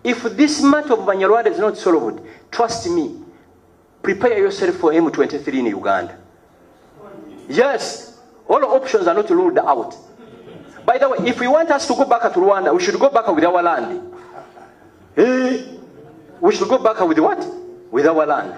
If this matter of Banyarwanda is not solved, trust me, prepare yourself for M23 in Uganda. Yes, all options are not ruled out. By the way, if we want us to go back to Rwanda, we should go back with our land. We should go back with what? With our land.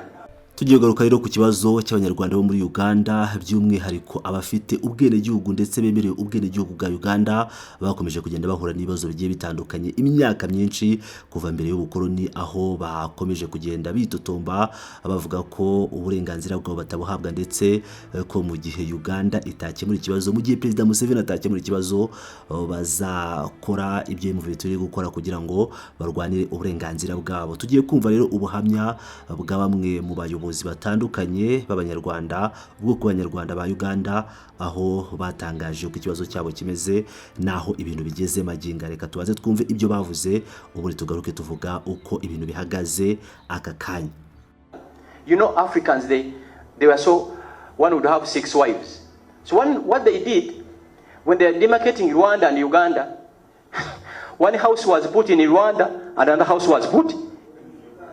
Tugiye garuka rero ku kibazo cy'abanyarwanda bo muri Uganda by'umwihariko abafite ubwene gihugu ndetse bemerewe ubwene gihugu bwa Uganda bakomeje kugenda bahura n'ibibazo bigiye bitandukanye imyaka myinshi kuva mbere y'ubukoloni aho bakomeje kugenda bitotomba bavuga ko uburenganzira bwabo batabuhabwa ndetse ko mu gihe Uganda itakemura ikibazo mu gihe President Museveni atakemura ikibazo bazakora ibyo M23 gukora kugira ngo barwanire uburenganzira bwabo. Tugiye kumva rero ubuhamya bwa bamwe mu bayobozi batandukanye b'abanyarwanda ubwo ku banyarwanda ba Uganda aho batangaje uko ikibazo cyabo kimeze naho ibintu bigeze maginga. Reka tubaze twumve ibyo bavuze ubundi tugaruke tuvuga uko ibintu bihagaze aka kanya. You know, Africans, they were so, one would have 6 wives. So what they did when they are demarcating Rwanda and Uganda, one house was put in Rwanda and another house was put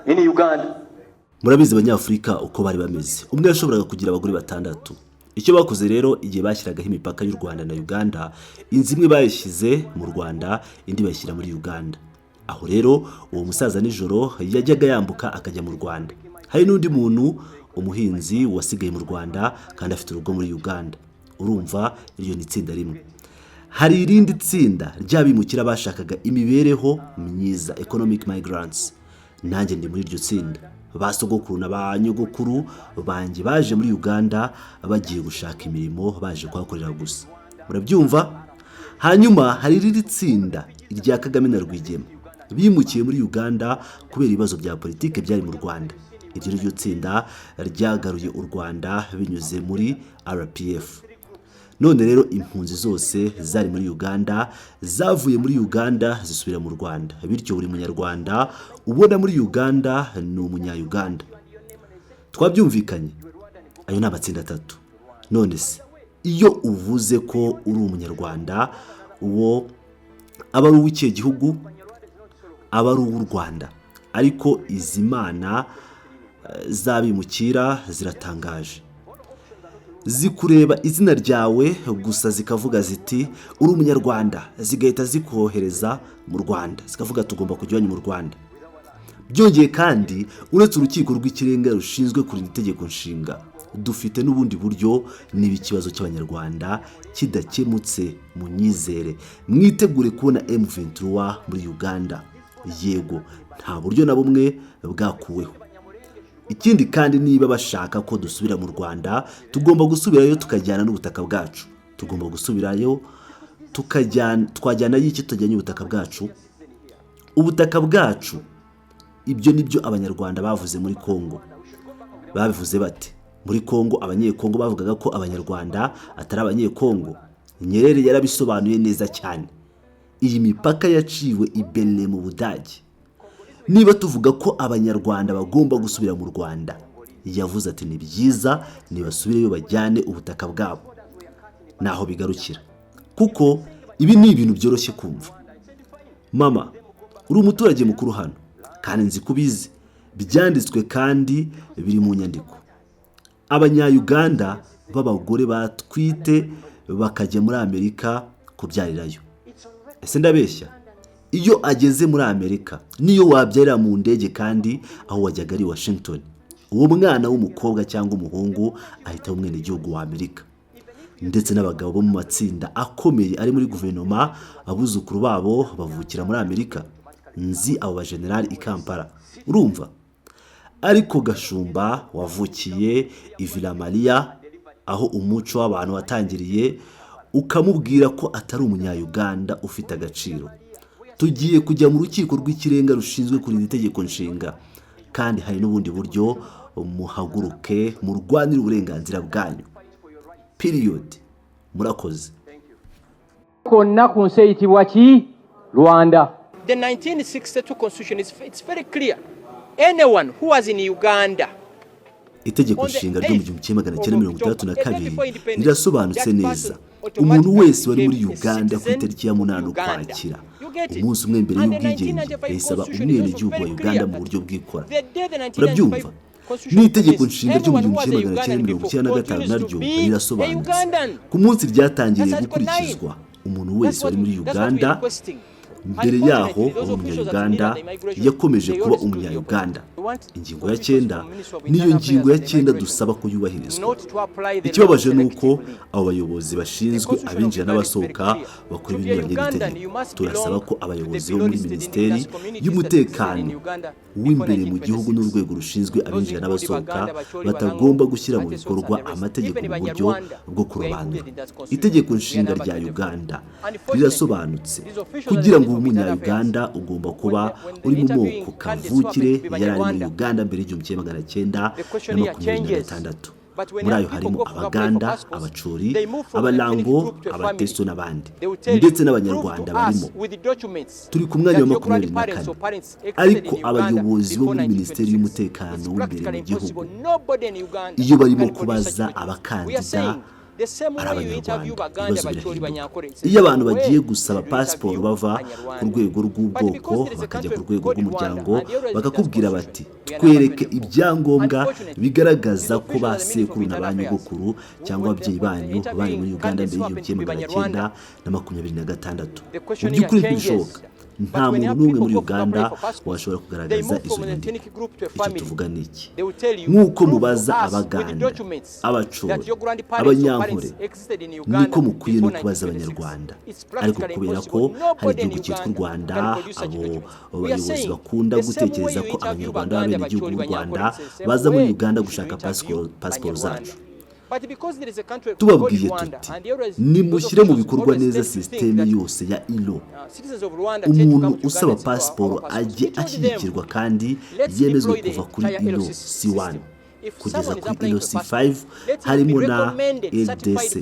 in Uganda. Murabizi abanyafrika uko bari bameze umwe yashoboraga kugira abagore batandatu. Icyo bakoze rero igihe bashyiragaho imipaka y'u Rwanda na Uganda, inzu imwe bayishyize mu Rwanda indi bayishyira muri Uganda. Aho rero uwo musaza nijoro yajyaga yambuka akajya mu Rwanda. Hari n'undi muntu umuhinzi wasigaye mu Rwanda kandi afite urugo muri Uganda. Urumva iryo ni itsinda rimwe. Hari irindi tsinda ry'abimukira bashakaga imibereho myiza, economic migrants. Nanjye ndi muri iryo tsinda. Basogokuru na banyogokuru banjye baje muri Uganda bagiye gushaka imirimo baje kwakorera gusa. Murabyumva? Hanyuma hari irindi tsinda irya Kagame na Rwigema bimukiye muri Uganda kubera ibibazo bya politike byari mu Rwanda. Iryo tsinda ryagaruye u Rwanda binyuze muri RPF. None rero impunzi zose zari muri Uganda zavuye muri Uganda zisubira mu Rwanda. Bityo buri munyarwanda ubona muri Uganda ni umunya-Uganda. Twabyumvikanye. Ayo ni amatsinda 3. None se iyo uvuze ko uri umunyarwanda uwo aba ari uw'icyo gihugu aba ari uw'u Rwanda. Ariko izimana zabimukira ziratangaje. Zikureba izina ryawe gusa zikavuga ziti uri umunyarwanda, zigahita zikohereza mu Rwanda, zikavuga tugomba kujyanye mu Rwanda. Byongeye kandi uretse urukiko rw'ikirenga rushinzwe kurinda itegeko nshinga, dufite n'ubundi buryo niba ikibazo cy'abanyarwanda kidakemutse mu nyizere mwitegure kubona M23 muri Uganda. Yego nta buryo na bumwe bwakuweho. Ikindi kandi niba bashaka ko dusubira mu Rwanda tugomba gusubirayo tukajyana n'ubutaka bwacu. Tugomba gusubirayo twajyana y'iki tutajyanye ubutaka bwacu. Ubutaka bwacu ibyo nibyo abanyarwanda bavuze muri Kongo. Babivuze bate? Muri Kongo abanyekongo bavugaga ko abanyarwanda atari abanyekongo. Nyerere yarabisobanuye neza cyane. Iyi mipaka yaciwe i Benin mu Budage. Niba tuvuga ko abanyarwanda bagomba gusubira mu Rwanda, yavuze ati ni byiza nibasubireyo bajyane ubutaka bwabo. Naho bigarukira. Kuko ibi ni ibintu byoroshye kumva. Mama, uri umuturage mukuru hano kandi nzi kubizi byanditswe kandi biri mu nyandiko. Abanya-Uganda b'abagore batwite bakajya muri Amerika kubyarirayo. Ese ndabeshya? Iyo ageze muri Amerika niyo wabyarira mu ndege kandi aho wajyaga ari Washington, uwo mwana w'umukobwa cyangwa umuhungu ahita umwene gihugu wa Amerika. Ndetse n'abagabo bo mu matsinda akomeye ari muri guverinoma abuzukuru babo bavukira muri Amerika. Nzi abo ba general i Kampala. Urumva? Ariko Gashumba wavukiye i Villa Maria aho umuco w'abantu watangiriye ukamubwira ko atari umunya-Uganda ufite agaciro. Tugiye kujya mu rukiko rw'ikirenga rushinzwe kurinda itegeko nshinga kandi hari n'ubundi buryo muhaguruke mu Rwanda uburenganzira bwanyu. Period. Murakoze. Konna kunseitibwa ki Rwanda. The 1962 constitution it's very clear. Anyone who was in Uganda, itegeko nshinga ryo mu 1962 rirasobanutse neza. Umuntu wese wari muri Uganda ku itariki ya 8 Ukwakira umunsi umwe mbere y'ubwigenge yayisaba umwenegihugu wa Uganda mu buryo bw'ikora. Urabyumva? N'itegeko nshinga ryo mu 1995 naryo rirasobanutse. Ku munsi ryatangiriye gukurikizwa, umuntu wese wari muri Uganda mbere yaho umunya-Uganda yakomeje kuba umunya-Uganda. Ingingo ya 9 niyo ngingo ya 9 dusaba ko yubahirizwa. Ikibabaje nuko abo bayobozi bashinzwe abinjira n'abasohoka bakora ibinyuranye n'itegeko. Turasaba ko abayobozi bo muri Minisiteri y'Umutekano w'imbere mu gihugu n'urwego rushinzwe abinjira n'abasohoka batagomba gushyira mu bikorwa amategeko mu buryo bwo kurobanura. Itegeko nshinga rya Uganda rirasobanutse. Kugira ngo umunya-Uganda ugomba kuba uri mu moko kavukire yari muri Uganda mbere y'1926. Muri ayo harimo Abaganda, Abacuri, Abalango, Abateso n'abandi, ndetse n'Abanyarwanda barimo. Turi ku mwanya wa 24, ariko abayobozi bo muri Minisiteri y'Umutekano w'imbere mu gihugu iyo barimo kubaza abakandida ari Abanyarwanda, ibibazo birahinduka. Iyo abantu bagiye gusaba pasiporo bava ku rwego rw'ubwoko bakajya ku rwego rw'umuryango, bakakubwira bati twereke ibyangombwa bigaragaza ko ba sekuru na ba nyogokuru cyangwa ababyeyi banyu bari muri Uganda mbere y'1926. Mu by'ukuri ntibishoboka. Nta muntu n'umwe muri Uganda washobora kugaragaza izo nyandiko. Icyo tuvuga ni iki? Nk'uko mubaza Abaganda, Abacuri, Abanyankore, niko mukwiye no kubaza Abanyarwanda. Ariko kubera ko hari igihugu cyitwa u Rwanda, abo bayobozi bakunda gutekereza ko Abanyarwanda b'abenegihugu b'u Rwanda baza muri Uganda gushaka pasiporo zacu. Tubabwiye tuti nimushyire mu bikorwa neza sisiteme yose ya ILO. Umuntu usaba pasiporo ajye ashyigikirwa kandi yemezwe kuva kuri ILO C1 kugeza kuri ILO C5 harimo na LDC.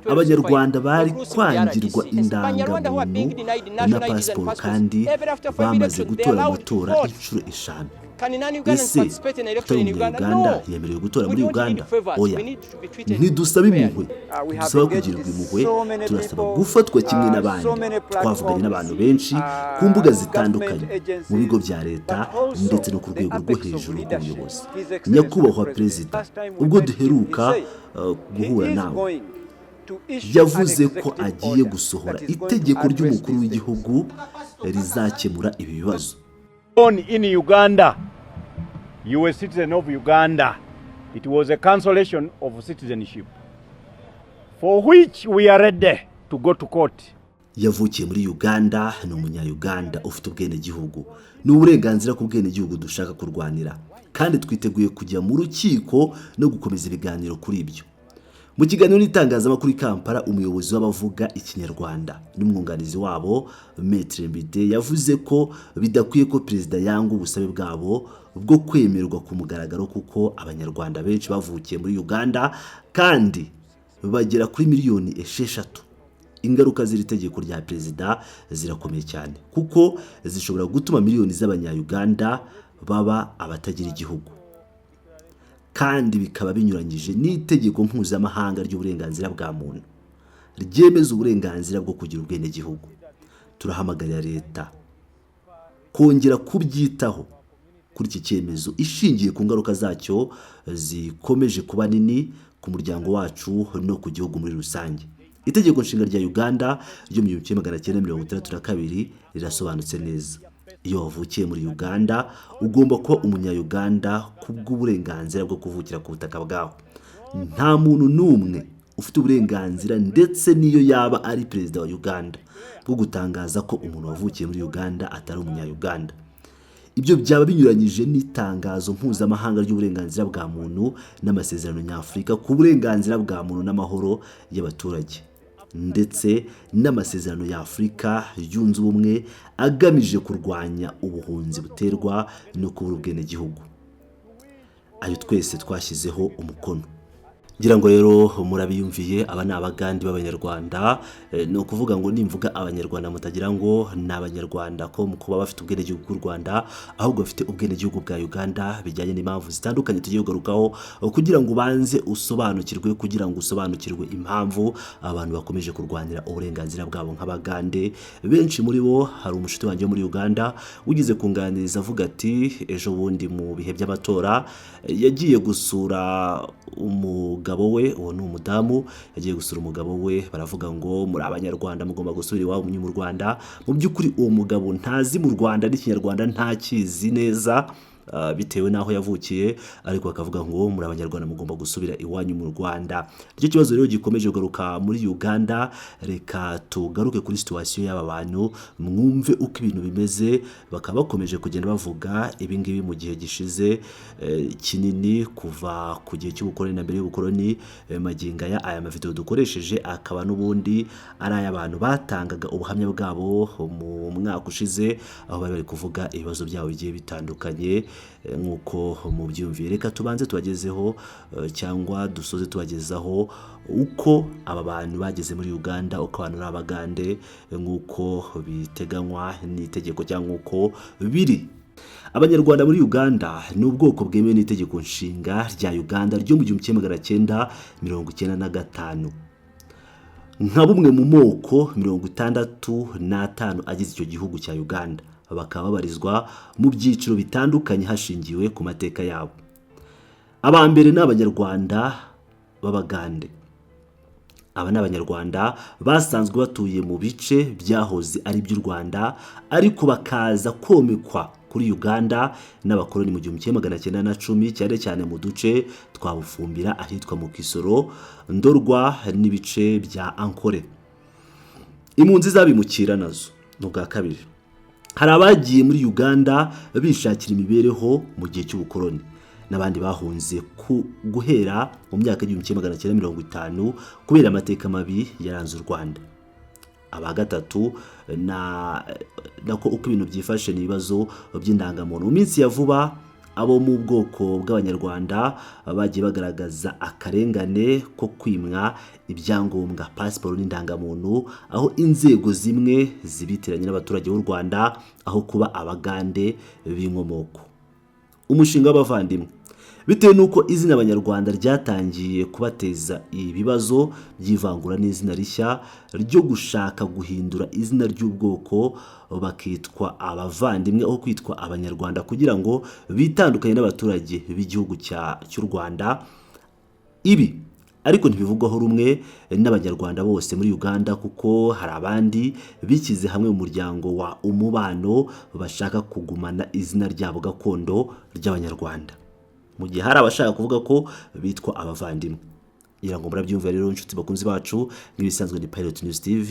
Abanyarwanda bari kwangirwa indangamuntu na pasiporo kandi bamaze gutora amatora inshuro 5. Ese utari umunya-Uganda yemerewe gutora muri Uganda? Oya, ntidusaba impuhwe, dusaba kugirirwa impuhwe, turasaba gufatwa kimwe n'abandi. Twavuganye n'abantu benshi ku mbuga zitandukanye, mu bigo bya leta ndetse no ku rwego rwo hejuru rw'ubuyobozi. Nyakubahwa Perezida, ubwo duheruka guhura nawe, yavuze ko agiye gusohora itegeko ry'umukuru w'igihugu rizakemura ibi bibazo. Born in Uganda, you were a citizen of Uganda. It was a cancellation of citizenship, for which we are ready to go to court. Yavukiye muri Uganda, ni umunya-Uganda ufite ubwenegihugu. Ni uburenganzira ku bwenegihugu dushaka kurwanira, kandi twiteguye kujya mu rukiko no gukomeza ibiganiro kuri ibyo. Mu kiganiro n'itangazamakuru i Kampala, umuyobozi w'abavuga ikinyarwanda n'umwunganizi wabo Maître Mbide yavuze ko bidakwiye ko perezida yanga ubusabe bwabo bwo kwemerwa ku mugaragaro, kuko Abanyarwanda benshi bavukiye muri Uganda kandi bagera kuri miliyoni 6. Ingaruka z'iri tegeko rya perezida zirakomeye cyane, kuko zishobora gutuma miliyoni z'Abanya-Uganda baba abatagira igihugu, kandi bikaba binyuranyije n'itegeko mpuzamahanga ry'uburenganzira bwa muntu ryemeza uburenganzira bwo kugira ubwenegihugu. Turahamagarira leta kongera kubyitaho kuri iki cyemezo, ishingiye ku ngaruka zacyo zikomeje kuba nini ku muryango wacu no ku gihugu muri rusange. Itegeko nshinga rya Uganda ryo mu 1962 rirasobanutse neza. Iyo wavukiye muri Uganda ugomba kuba umunya-Uganda kubw'uburenganzira bwo kuvukira ku butaka bwawe. Nta muntu n'umwe ufite uburenganzira, ndetse niyo yaba ari perezida wa Uganda, bwo gutangaza ko umuntu wavukiye muri Uganda atari umunya-Uganda. Ibyo byaba binyuranyije n'itangazo mpuzamahanga ry'uburenganzira bwa muntu n'amasezerano nyafurika ku burenganzira bwa muntu n'amahoro y'abaturage, ndetse n'amasezerano ya Afurika yunze ubumwe agamije kurwanya ubuhunzi buterwa no kubura ubwenegihugu. Ayo twese twashyizeho umukono. ngira ngo rero murabiyumviye aba ni abagande b'abanyarwanda ni ukuvuga ngo nimvuga abanyarwanda mutagira ngo ni abanyarwanda ko mu kuba bafite ubwenegihugu bw'u Rwanda ahubwo bafite ubwenegihugu bwa Uganda bijyanye n'impamvu zitandukanye tugiye kugarukaho kugira ngo ubanze usobanukirwe kugira ngo usobanukirwe impamvu abantu bakomeje kurwanira uburenganzira bwabo nk'abagande. Benshi muri bo hari umushuti wanjye muri Uganda ugize kunganiriza avuga ati ejo bundi mu bihe by'amatora yagiye gusura umugabo we, uwo ni umudamu yagiye gusura umugabo we, baravuga ngo muri abanyarwanda mugomba gusubira iwabo mu Rwanda. Mu by'ukuri uwo mugabo ntazi mu Rwanda n'ikinyarwanda ntakizi neza bitewe naho yavukiye, ariko bakavuga ngo muri abanyarwanda mugomba gusubira iwanyu mu Rwanda. Icyo kibazo rero gikomeje kugaruka muri Uganda. Reka tugaruke kuri situation y'aba bantu mwumve uko ibintu bimeze. Bakaba bakomeje kugenda bavuga ibi ngibi mu gihe gishize kinini kuva ku gihe cy'ubukoloni na mbere y'ubukoloni. Maginga aya mavideo dukoresheje akaba n'ubundi ari ay'abantu batangaga ubuhamya bwabo mu mwaka ushize, aho bari kuvuga ibibazo byabo bigiye bitandukanye nk'uko mu byumviye. Reka tubanze tubagezeho cyangwa dusoze tubagezaho uko aba bantu bageze muri Uganda, uko abantu ari abagande nk'uko biteganywa n'itegeko cyangwa uko biri. Abanyarwanda muri Uganda ni ubwoko bwemewe n'itegeko nshinga rya Uganda ryo mu 1995 nka bumwe mu moko 65 agize icyo gihugu cya Uganda. Bakaba babarizwa mu byiciro bitandukanye hashingiwe ku mateka yabo. Abambere n'abanyarwanda b'abagande. Aba ni abanyarwanda basanzwe batuye mu bice byahoze ari by'u Rwanda ariko bakaza komekwa kuri Uganda n'abakoloni mu 1910 cyane cyane mu duce twa Bufumbira ahitwa mu Kisoro, Ndorwa n'ibice bya Ankole. Impunzi zabimukira nazo n'ubwa kabiri. Hari abagiye muri Uganda bishakira imibereho mu gihe cy'ubukoloni n'abandi bahunze guhera mu myaka y'1950 kubera amateka mabi yaranze u Rwanda. Aba gatatu nako uko ibintu byifashe n'ibibazo by'indangamuntu. Mu minsi ya vuba abo mu bwoko bw'abanyarwanda bagiye bagaragaza akarengane ko kwimwa ibyangombwa passport n'indangamuntu, aho inzego zimwe zibitiranye n'abaturage b'u Rwanda aho kuba abagande b'inkomoko. Umushinga w'abavandimwe bitewe nuko izina abanyarwanda ryatangiye kubateza ibibazo by'ivangura n'izina rishya ryo gushaka guhindura izina ry'ubwoko bakitwa abavandimwe aho kwitwa abanyarwanda kugira ngo bitandukanye n'abaturage b'igihugu cy'u Rwanda. Ibi ariko ntibivugwaho rumwe n'abanyarwanda bose muri Uganda, kuko hari abandi bikize hamwe mu muryango wa umubano bashaka kugumana izina ryabo gakondo ry'abanyarwanda, mu gihe hari abashaka kuvuga ko bitwa abavandimwe. Ngira ngo murabyumva rero inshuti bakunzi bacu, nk'ibisanzwe ni Pilot News TV.